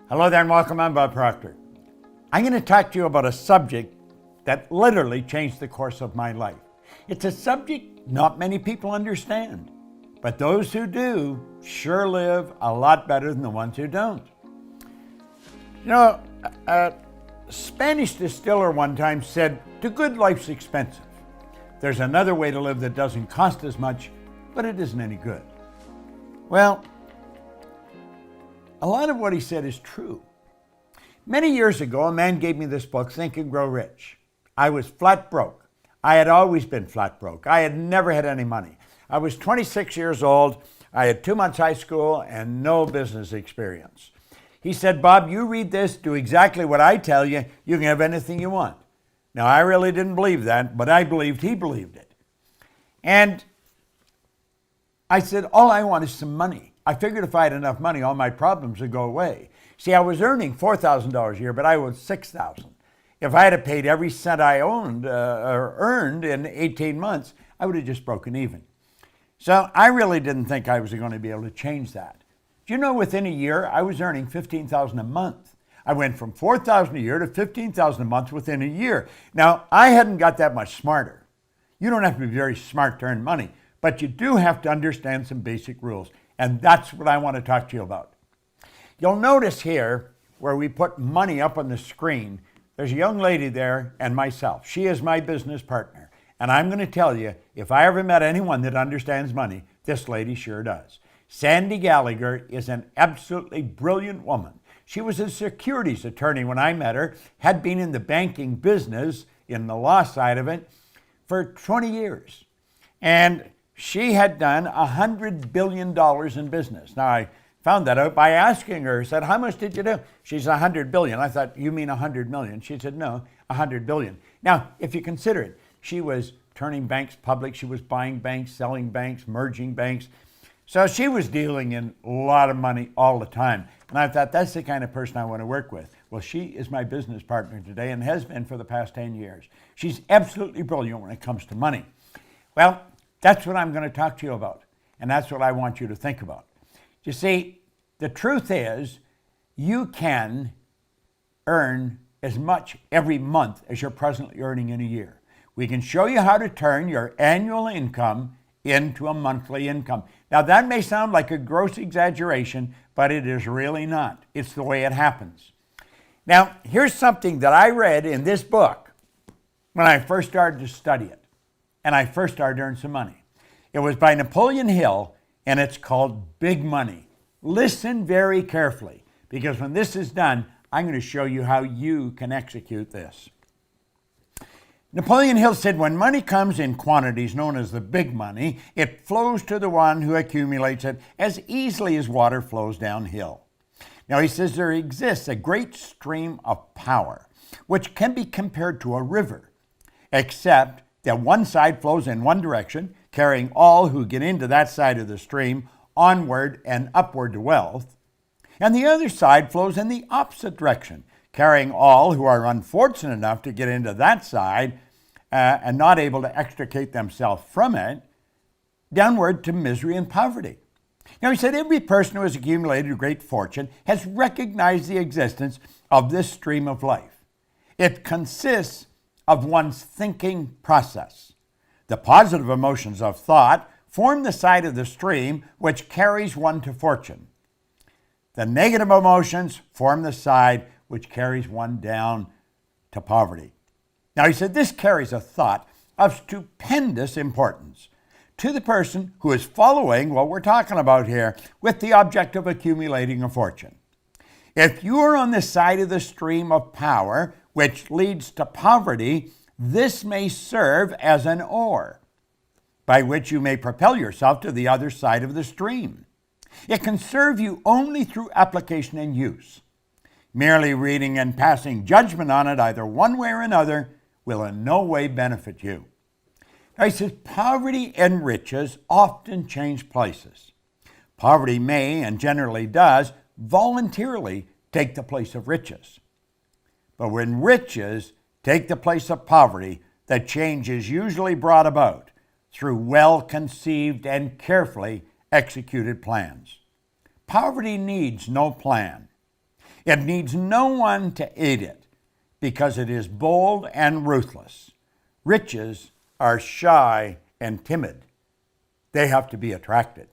Hello there and welcome. I'm Bob Proctor. I'm going to talk to you about a subject that literally changed the course of my life. It's a subject not many people understand, but those who do sure live a lot better than the ones who don't. You know, a Spanish distiller one time said, "The good life's expensive. There's another way to live that doesn't cost as much, but it isn't any good." Well, a lot of what he said is true. Many years ago, a man gave me this book, Think and Grow Rich. I was flat broke. I had always been flat broke. I had never had any money. I was 26 years old. I had 2 months high school and no business experience. He said, "Bob, you read this, do exactly what I tell you, you can have anything you want." Now, I really didn't believe that, but I believed he believed it. And I said, all I want is some money. I figured if I had enough money, all my problems would go away. See, I was earning $4,000 a year, but I owed $6,000. If I had paid every cent I owned or earned in 18 months, I would have just broken even. So I really didn't think I was going to be able to change that. Do you know, within a year, I was earning $15,000 a month. I went from $4,000 a year to $15,000 a month within a year. Now, I hadn't got that much smarter. You don't have to be very smart to earn money, but you do have to understand some basic rules. And that's what I want to talk to you about. You'll notice here where we put money up on the screen, there's a young lady there and myself. She is my business partner. And I'm going to tell you, if I ever met anyone that understands money, this lady sure does. Sandy Gallagher is an absolutely brilliant woman. She was a securities attorney when I met her, had been in the banking business, in the law side of it, for 20 years. And she had done $100 billion in business. Now, I found that out by asking her. I said, "How much did you do?" She said, $100 billion. I thought, "You mean 100 million?" She said, "No, 100 billion. Now, if you consider it, she was turning banks public. She was buying banks, selling banks, merging banks. So she was dealing in a lot of money all the time. And I thought, that's the kind of person I want to work with. Well, she is my business partner today and has been for the past 10 years. She's absolutely brilliant when it comes to money. Well, that's what I'm going to talk to you about. And that's what I want you to think about. You see, the truth is, you can earn as much every month as you're presently earning in a year. We can show you how to turn your annual income into a monthly income. Now, that may sound like a gross exaggeration, but it is really not. It's the way it happens. Now, here's something that I read in this book when I first started to study it, and I first started to earn some money. It was by Napoleon Hill, and it's called Big Money. Listen very carefully, because when this is done, I'm going to show you how you can execute this. Napoleon Hill said, "When money comes in quantities known as the big money, it flows to the one who accumulates it as easily as water flows downhill." Now, he says there exists a great stream of power, which can be compared to a river, except that one side flows in one direction, carrying all who get into that side of the stream onward and upward to wealth, and the other side flows in the opposite direction, carrying all who are unfortunate enough to get into that side and not able to extricate themselves from it, downward to misery and poverty. Now, he said every person who has accumulated a great fortune has recognized the existence of this stream of life. It consists of one's thinking process. The positive emotions of thought form the side of the stream which carries one to fortune. The negative emotions form the side which carries one down to poverty. Now, he said this carries a thought of stupendous importance to the person who is following what we're talking about here with the object of accumulating a fortune. If you are on the side of the stream of power which leads to poverty, this may serve as an oar by which you may propel yourself to the other side of the stream. It can serve you only through application and use. Merely reading and passing judgment on it either one way or another will in no way benefit you. Now, he says poverty and riches often change places. Poverty may, and generally does, voluntarily take the place of riches. But when riches take the place of poverty, the change is usually brought about through well-conceived and carefully executed plans. Poverty needs no plan. It needs no one to aid it because it is bold and ruthless. Riches are shy and timid. They have to be attracted.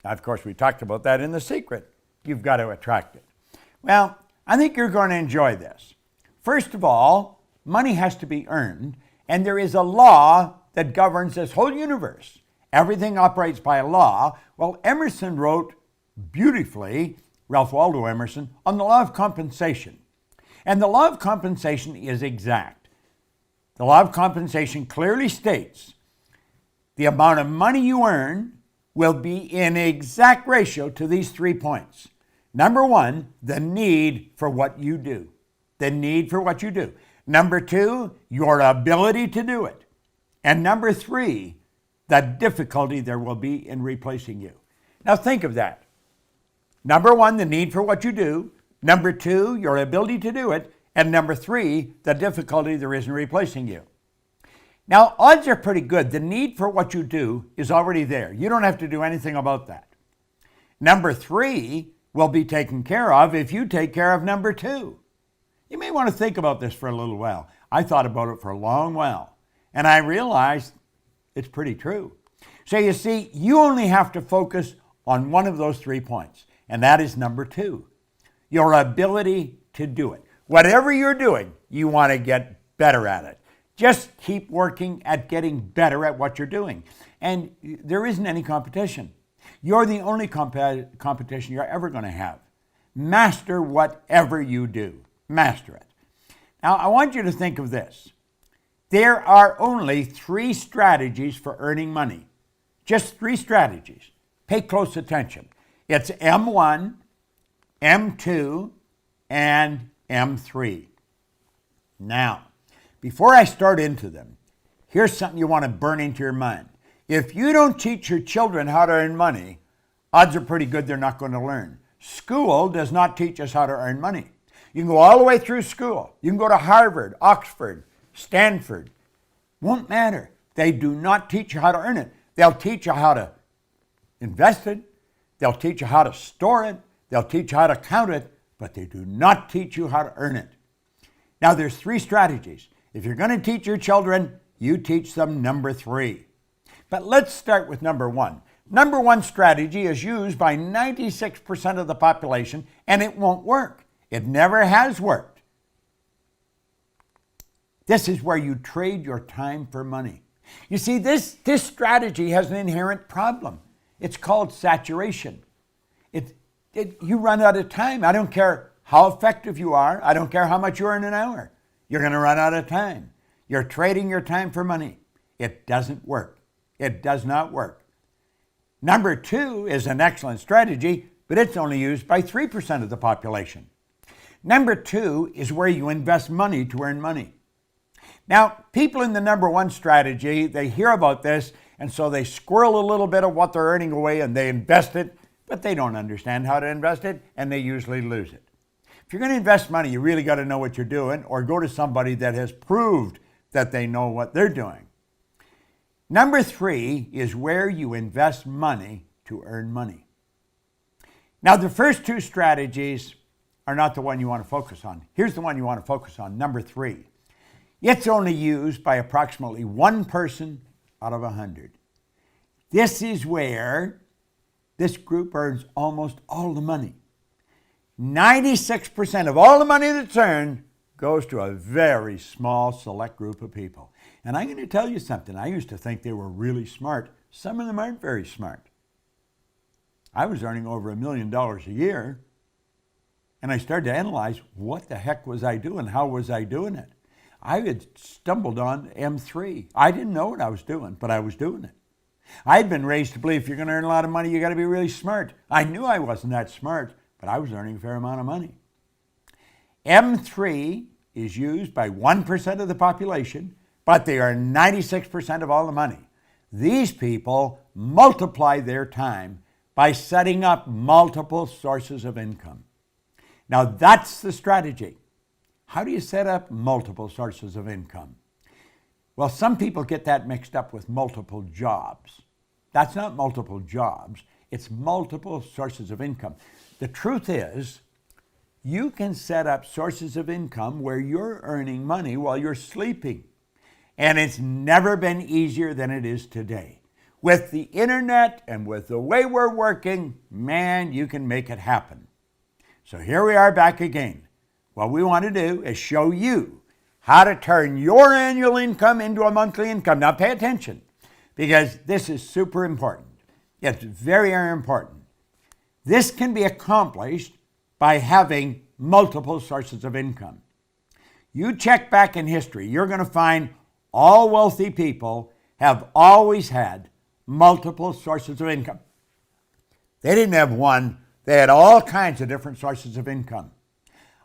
Now, of course, we talked about that in The Secret. You've got to attract it. Well, I think you're going to enjoy this. First of all, money has to be earned, and there is a law that governs this whole universe. Everything operates by a law. Well, Emerson wrote beautifully, Ralph Waldo Emerson, on the law of compensation. And the law of compensation is exact. The law of compensation clearly states the amount of money you earn will be in exact ratio to these 3 points. Number one, the need for what you do. The need for what you do. Number two, your ability to do it. And number three, the difficulty there will be in replacing you. Now think of that. Number one, the need for what you do. Number two, your ability to do it. And number three, the difficulty there is in replacing you. Now, odds are pretty good. The need for what you do is already there. You don't have to do anything about that. Number three will be taken care of if you take care of number two. You may want to think about this for a little while. I thought about it for a long while, and I realized it's pretty true. So you see, you only have to focus on one of those 3 points, and that is number two, your ability to do it. Whatever you're doing, you want to get better at it. Just keep working at getting better at what you're doing. And there isn't any competition. You're the only competition you're ever going to have. Master whatever you do. Master it. Now, I want you to think of this. There are only 3 strategies for earning money. Just 3 strategies. Pay close attention. It's M1, M2, and M3. Now, before I start into them, here's something you want to burn into your mind. If you don't teach your children how to earn money, odds are pretty good they're not going to learn. School does not teach us how to earn money. You can go all the way through school. You can go to Harvard, Oxford, Stanford. Won't matter. They do not teach you how to earn it. They'll teach you how to invest it. They'll teach you how to store it. They'll teach you how to count it, but they do not teach you how to earn it. Now, there's 3 strategies. If you're going to teach your children, you teach them number 3. But let's start with number 1. Number 1 strategy is used by 96% of the population, and it won't work. It never has worked. This is where you trade your time for money. You see, this strategy has an inherent problem. It's called saturation. You run out of time. I don't care how effective you are. I don't care how much you earn an hour. You're going to run out of time. You're trading your time for money. It doesn't work. It does not work. Number 2 is an excellent strategy, but it's only used by 3% of the population. Number 2 is where you invest money to earn money. Now, people in the number 1 strategy, they hear about this, and so they squirrel a little bit of what they're earning away and they invest it, but they don't understand how to invest it, and they usually lose it. If you're going to invest money, you really got to know what you're doing, or go to somebody that has proved that they know what they're doing. Number 3 is where you invest money to earn money. Now, the first 2 strategies are not the one you want to focus on. Here's the one you want to focus on, number 3. It's only used by approximately 1 person out of 100. This is where this group earns almost all the money. 96% of all the money that's earned goes to a very small select group of people. And I'm going to tell you something. I used to think they were really smart. Some of them aren't very smart. I was earning over $1 million a year, and I started to analyze what the heck was I doing? How was I doing it? I had stumbled on M3. I didn't know what I was doing, but I was doing it. I had been raised to believe if you're going to earn a lot of money, you got to be really smart. I knew I wasn't that smart, but I was earning a fair amount of money. M3 is used by 1% of the population, but they are 96% of all the money. These people multiply their time by setting up multiple sources of income. Now, that's the strategy. How do you set up multiple sources of income? Well, some people get that mixed up with multiple jobs. That's not multiple jobs. It's multiple sources of income. The truth is, You can set up sources of income where you're earning money while you're sleeping. And it's never been easier than it is today. With the internet and with the way we're working, man, you can make it happen. So here we are back again. What we want to do is show you how to turn your annual income into a monthly income. Now pay attention, because this is super important. It's very, very important. This can be accomplished by having multiple sources of income. You check back in history, you're going to find all wealthy people have always had multiple sources of income. They didn't have one, they had all kinds of different sources of income.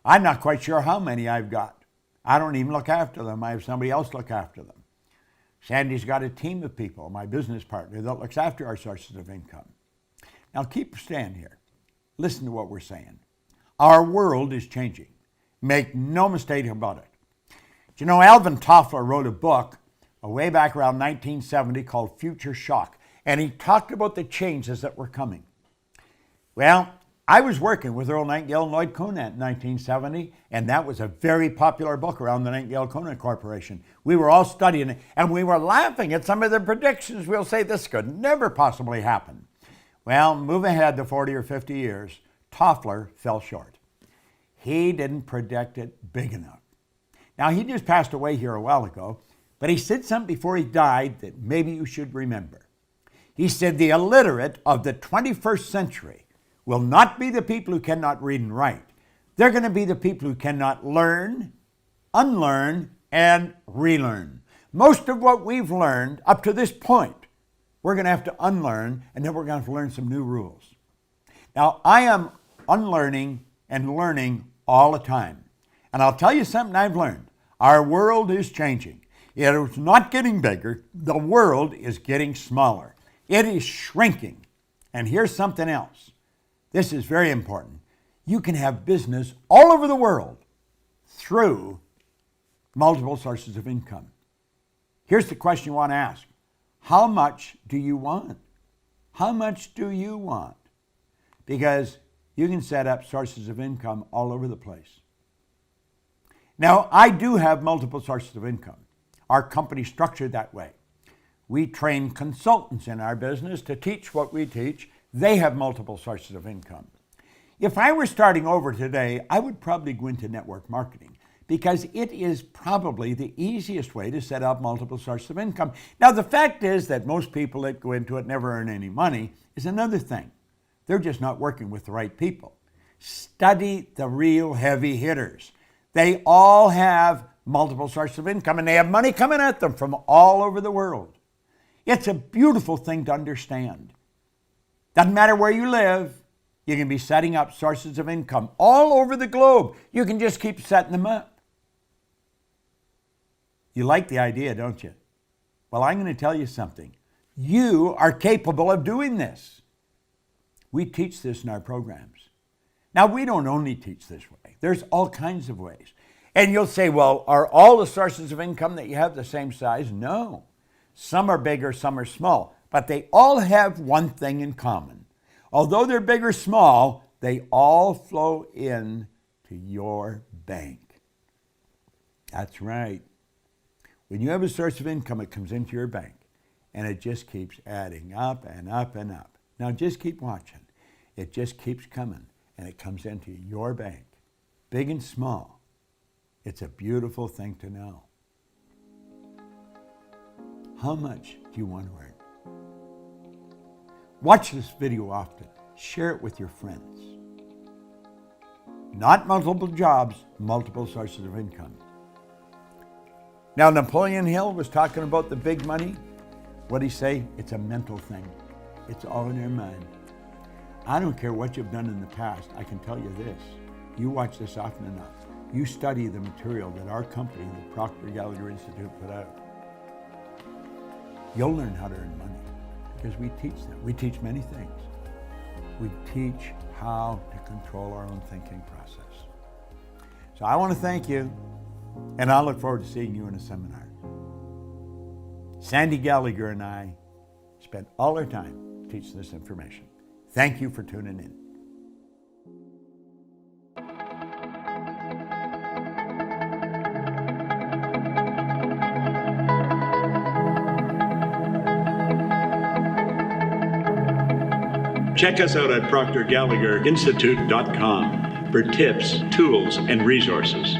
I'm not quite sure how many I've got. I don't even look after them. I have somebody else look after them. Sandy's got a team of people, my business partner, that looks after our sources of income. Now keep a stand here. Listen to what we're saying. Our world is changing. Make no mistake about it. You know, Alvin Toffler wrote a book way back around 1970 called Future Shock, and he talked about the changes that were coming. Well, I was working with Earl Nightingale and Lloyd Conant in 1970, and that was a very popular book around the Nightingale-Conant Corporation. We were all studying it, and we were laughing at some of the predictions. We'll say this could never possibly happen. Well, move ahead to 40 or 50 years, Toffler fell short. He didn't predict it big enough. Now, he just passed away here a while ago, but he said something before he died that maybe you should remember. He said the illiterate of the 21st century will not be the people who cannot read and write. They're going to be the people who cannot learn, unlearn, and relearn. Most of what we've learned up to this point, we're going to have to unlearn, and then we're going to have to learn some new rules. Now, I am unlearning and learning all the time. And I'll tell you something I've learned. Our world is changing. It is not getting bigger. The world is getting smaller. It is shrinking. And here's something else. This is very important. You can have business all over the world through multiple sources of income. Here's the question you want to ask. How much do you want? How much do you want? Because you can set up sources of income all over the place. Now, I do have multiple sources of income. Our company's structured that way. We train consultants in our business to teach what we teach. They have multiple sources of income. If I were starting over today, I would probably go into network marketing because it is probably the easiest way to set up multiple sources of income. Now, the fact is that most people that go into it never earn any money is another thing. They're just not working with the right people. Study the real heavy hitters. They all have multiple sources of income, and they have money coming at them from all over the world. It's a beautiful thing to understand. Doesn't matter where you live, you can be setting up sources of income all over the globe. You can just keep setting them up. You like the idea, don't you? Well, I'm going to tell you something. You are capable of doing this. We teach this in our programs. Now, we don't only teach this way. There's all kinds of ways. And you'll say, well, are all the sources of income that you have the same size? No. Some are bigger, some are small. But they all have one thing in common. Although they're big or small, they all flow in to your bank. That's right. When you have a source of income, it comes into your bank. And it just keeps adding up and up and up. Now just keep watching. It just keeps coming. And it comes into your bank. Big and small. It's a beautiful thing to know. How much do you want to earn? Watch this video often. Share it with your friends. Not multiple jobs, multiple sources of income. Now, Napoleon Hill was talking about the big money. What did he say? It's a mental thing. It's all in your mind. I don't care what you've done in the past. I can tell you this. You watch this often enough. You study the material that our company, the Proctor Institute, put out. You'll learn how to earn money because we teach them. We teach many things. We teach how to control our own thinking process. So I want to thank you, and I look forward to seeing you in a seminar. Sandy Gallagher and I spent all our time teaching this information. Thank you for tuning in. Check us out at ProctorGallagherInstitute.com for tips, tools, and resources.